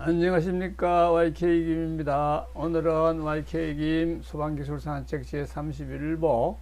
안녕하십니까. YK김입니다. 오늘은 YK김 소방기술산책 제31보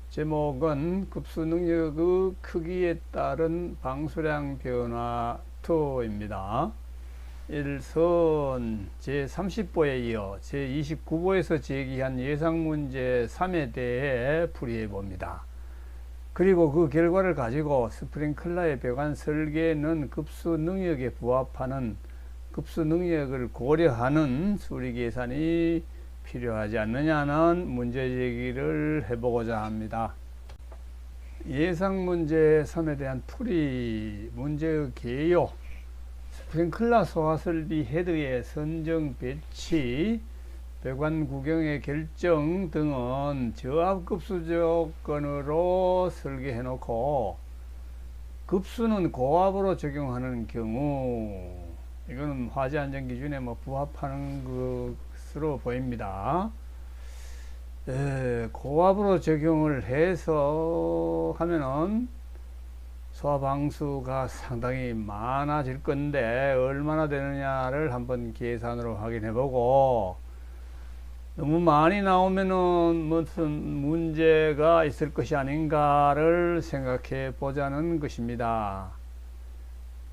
제목은 급수능력의 크기에 따른 방수량 변화 2입니다. 1선 제30보에 이어 제29보에서 제기한 예상문제 3에 대해 풀이해 봅니다. 그리고 그 결과를 가지고 스프링클러의 배관 설계는 급수 능력에 부합하는 급수 능력을 고려하는 수리 계산이 필요하지 않느냐는 문제 제기를 해보고자 합니다. 예상 문제 3에 대한 풀이, 문제의 개요, 스프링클러 소화 설비 헤드의 선정 배치, 배관 구경의 결정 등은 저압 급수 조건으로 설계해 놓고 급수는 고압으로 적용하는 경우, 이거는 화재 안전 기준에 부합하는 것으로 보입니다. 고압으로 적용을 해서 하면은 소화 방수가 상당히 많아질 건데 얼마나 되느냐를 한번 계산으로 확인해 보고, 너무 많이 나오면은 무슨 문제가 있을 것이 아닌가를 생각해 보자는 것입니다.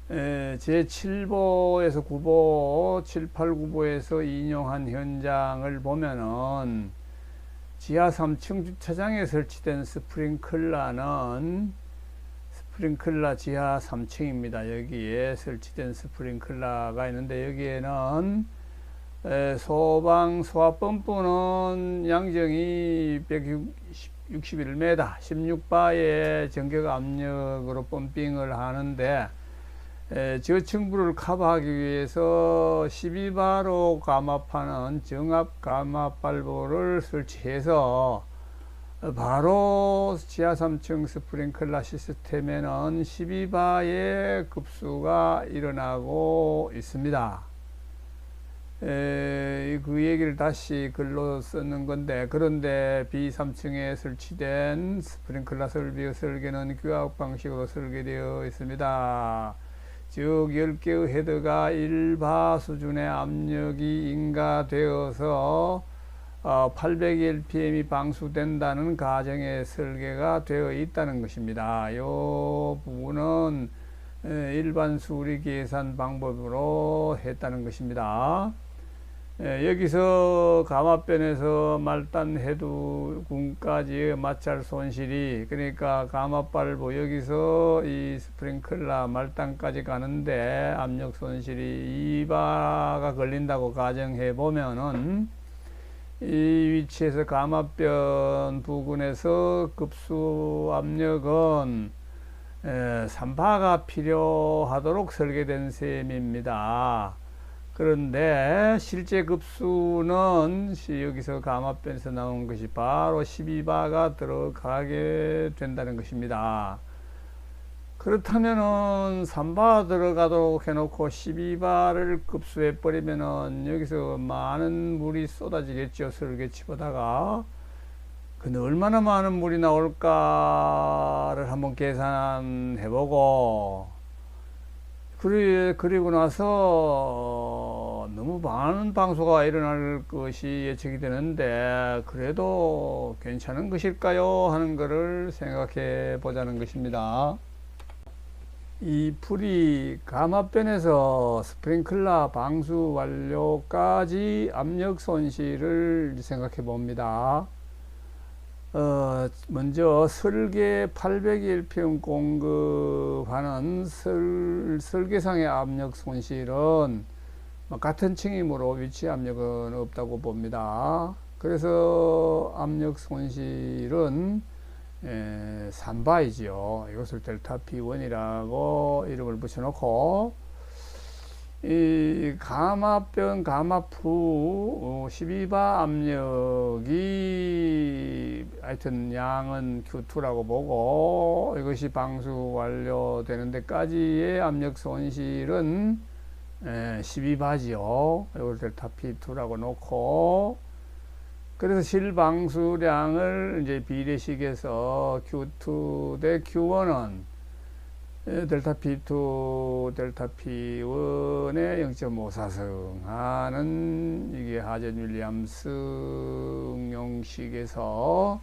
제7보에서 9보, 7, 8, 9보에서 인용한 현장을 보면은 지하 3층 주차장에 설치된 스프링클러는 스프링클러 지하 3층입니다. 여기에 설치된 스프링클러가 있는데, 여기에는 소방 소화 펌프는 양정이 161m, 16바의 전격 압력으로 펌핑을 하는데, 저층부를 커버하기 위해서 12바로 감압하는 정압 감압 발브를 설치해서 바로 지하 3층 스프링클러 시스템에는 12바의 급수가 일어나고 있습니다. 그 얘기를 다시 글로 쓰는 건데, 그런데 B3층에 설치된 스프링클러 설비의 설계는 규합 방식으로 설계되어 있습니다. 즉 10개의 헤드가 1바 수준의 압력이 인가되어서 800rpm이 방수된다는 가정의 설계가 되어 있다는 것입니다. 이 부분은 일반 수리 계산 방법으로 했다는 것입니다. 여기서 감압변에서 말단 헤드군까지의 마찰 손실이, 그러니까 감압 발브 여기서 이 스프링클러 말단까지 가는데 압력 손실이 2바가 걸린다고 가정해 보면은, 이 위치에서 감압변 부근에서 급수 압력은 3바가 필요하도록 설계된 셈입니다. 그런데 실제 급수는 여기서 감압변에서 나온 것이 바로 12바가 들어가게 된다는 것입니다. 그렇다면은 3바 들어가도록 해놓고 12바를 급수해 버리면은 여기서 많은 물이 쏟아지겠죠. 설계치보다가. 근데 얼마나 많은 물이 나올까를 한번 계산해보고, 그리고 나서 너무 많은 방수가 일어날 것이 예측이 되는데, 그래도 괜찮은 것일까요? 하는 것을 생각해 보자는 것입니다. 이 풀이 감압변에서 스프링클러 방수 완료까지 압력 손실을 생각해 봅니다. 먼저 설계 800rpm 공급하는 설계상의 압력 손실은 같은 층이므로 위치 압력은 없다고 봅니다. 그래서 압력 손실은 3바이지요. 이것을 델타 P1이라고 이름을 붙여놓고, 이 감압변 감압 후 12바 압력이 하여튼 양은 Q2라고 보고, 이것이 방수 완료되는 데까지의 압력 손실은 12바지요. 이걸 델타 P2라고 놓고, 그래서 실방수량을 이제 비례식에서 Q2 대 Q1은 델타 P2, 델타 P1의 0.5사승 하는 이게 하전 윌리엄스 응용식에서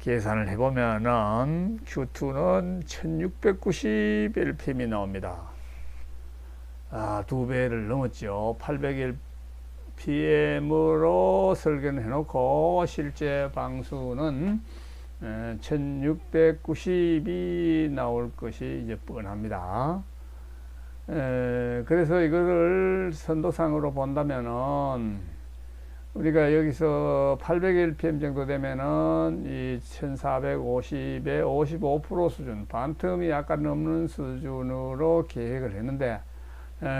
계산을 해보면은 Q2는 1690 LPM이 나옵니다. 2배를 넘었죠. 800 LPM으로 설계를 해놓고 실제 방수는 1690이 나올 것이 이제 뻔합니다. 그래서 이거를 선도상으로 본다면은 우리가 여기서 800 LPM 정도 되면은 이 1450의 55% 수준, 반틈이 약간 넘는 수준으로 계획을 했는데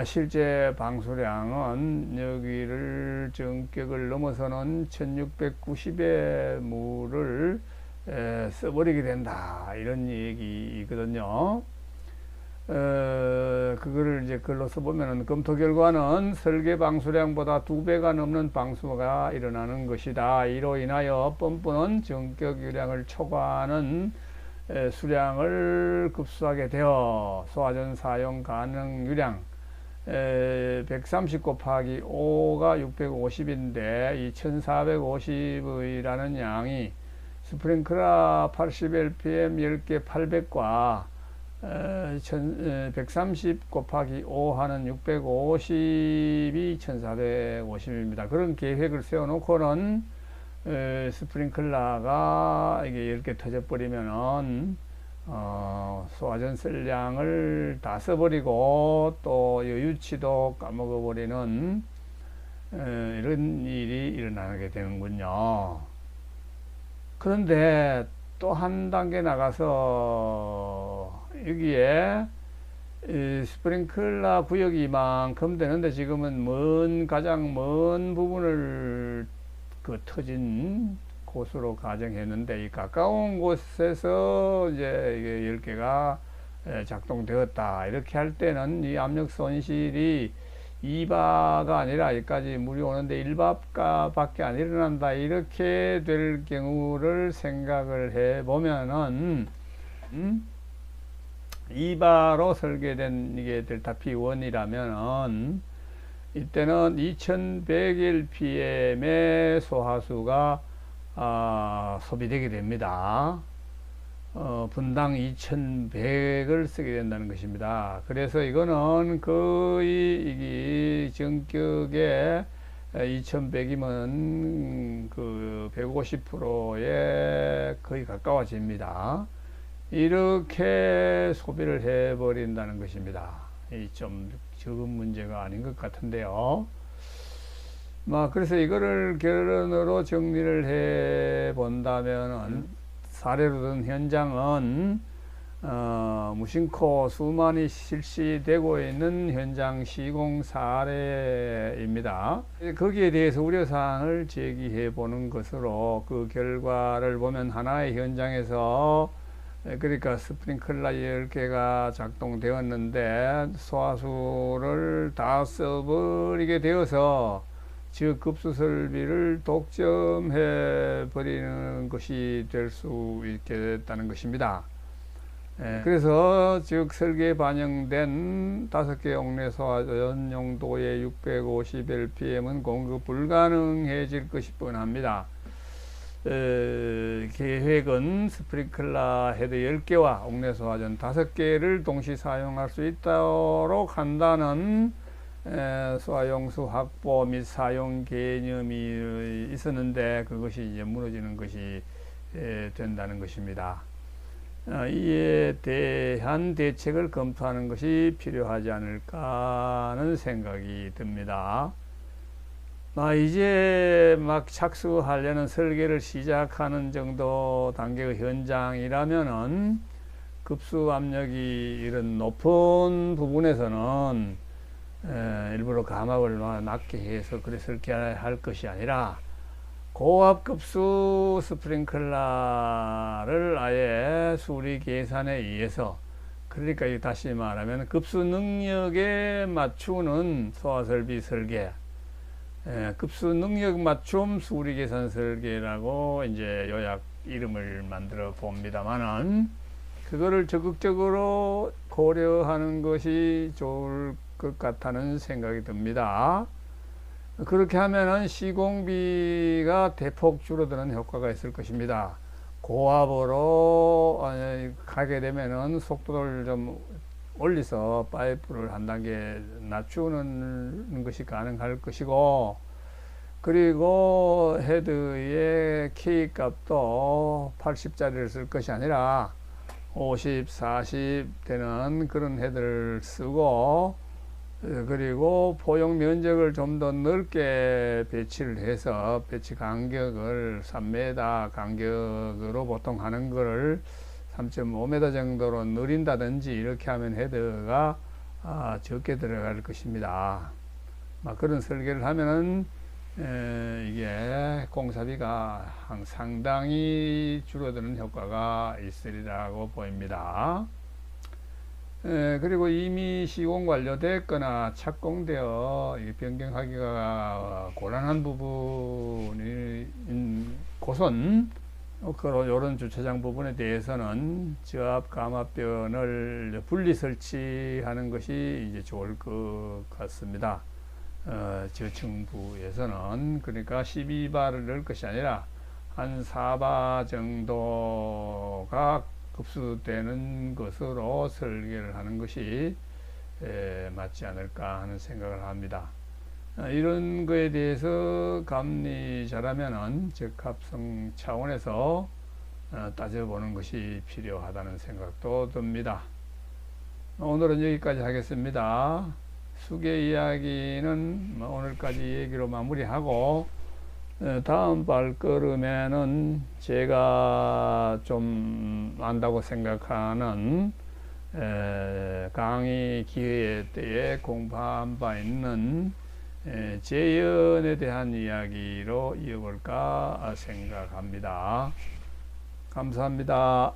실제 방수량은 여기를 전격을 넘어서는 1690의 물을 써버리게 된다, 이런 얘기거든요. 그거를 이제 글로 써보면은 검토 결과는 설계 방수량보다 2배가 넘는 방수가 일어나는 것이다. 이로 인하여 펌프는 전격 유량을 초과하는 수량을 급수하게 되어 소화전 사용 가능 유량 130 곱하기 5가 650인데 이 1450이라는 양이 스프링클러 80 LPM 10개 800과 130 곱하기 5 하는 650이 1450입니다. 그런 계획을 세워놓고는 스프링클러가 이게 10개 터져버리면은 소화전 쓸 양을 다 써버리고 또 여유치도 까먹어버리는 이런 일이 일어나게 되는군요. 그런데 또 한 단계 나가서 여기에 스프링클러 구역이 이만큼 되는데 지금은 가장 먼 부분을 터진 곳으로 가정했는데 이 가까운 곳에서 이제 이게 10개가 작동되었다, 이렇게 할 때는 이 압력 손실이 2바가 아니라 여기까지 물이 오는데 1바 밖에 안 일어난다, 이렇게 될 경우를 생각을 해 보면은 2바로 설계된 이게 델타 P1이라면은 이때는 2100 LPM의 소화수가 소비되게 됩니다. 분당 2100을 쓰게 된다는 것입니다. 그래서 이거는 거의 이게 전격에 2100이면 그 150%에 거의 가까워집니다. 이렇게 소비를 해 버린다는 것입니다. 이 좀 적은 문제가 아닌 것 같은데요. 그래서 이거를 결론으로 정리를 해 본다면은 사례로 든 현장은 무심코 수만이 실시되고 있는 현장 시공 사례입니다. 거기에 대해서 우려사항을 제기해 보는 것으로 그 결과를 보면 하나의 현장에서 그러니까 스프링클러 10개가 작동되었는데 소화수를 다 써버리게 되어서 즉 급수 설비를 독점해 버리는 것이 될 수 있게 됐다는 것입니다. 그래서 즉 설계에 반영된 5개 옥내 소화전 용도의 650 LPM은 공급 불가능해질 것이 뻔합니다. 계획은 스프링클러 헤드 10개와 옥내 소화전 5개를 동시 사용할 수 있도록 한다는 소화용수 확보 및 사용 개념이 있었는데 그것이 이제 무너지는 것이 된다는 것입니다. 이에 대한 대책을 검토하는 것이 필요하지 않을까 하는 생각이 듭니다. 이제 막 착수하려는 설계를 시작하는 정도 단계의 현장이라면은 급수 압력이 이런 높은 부분에서는 일부러 감압을 낮게 해서 그렇게 할 것이 아니라 고압급수 스프링클러를 아예 수리 계산에 의해서, 그러니까 다시 말하면 급수 능력에 맞추는 소화설비 설계, 급수 능력 맞춤 수리 계산 설계라고 이제 요약 이름을 만들어 봅니다만은 그거를 적극적으로 고려하는 것이 좋을 것 같다는 생각이 듭니다. 그렇게 하면은 시공비가 대폭 줄어드는 효과가 있을 것입니다. 고압으로 가게 되면은 속도를 좀 올려서 파이프를 한 단계 낮추는 것이 가능할 것이고, 그리고 헤드의 K 값도 80짜리를 쓸 것이 아니라 50, 40 되는 그런 헤드를 쓰고, 그리고 포용 면적을 좀 더 넓게 배치를 해서 배치 간격을 3m 간격으로 보통 하는 거를 3.5m 정도로 늘린다든지 이렇게 하면 헤드가 적게 들어갈 것입니다. 그런 설계를 하면은 이게 공사비가 상당히 줄어드는 효과가 있으리라고 보입니다. 그리고 이미 시공 완료됐거나 착공되어 변경하기가 곤란한 부분이 곳은 이런 주차장 부분에 대해서는 저압 감압변을 분리 설치하는 것이 이제 좋을 것 같습니다. 저층부에서는 그러니까 12바를 넣을 것이 아니라 한 4바 정도가 급수되는 것으로 설계를 하는 것이 맞지 않을까 하는 생각을 합니다. 이런 거에 대해서 감리 잘하면은 적합성 차원에서 따져보는 것이 필요하다는 생각도 듭니다. 오늘은 여기까지 하겠습니다. 수계 이야기는 오늘까지 얘기로 마무리하고, 다음 발걸음에는 제가 좀 안다고 생각하는 강의 기회 때에 공부한 바 있는 재연에 대한 이야기로 이어볼까 생각합니다. 감사합니다.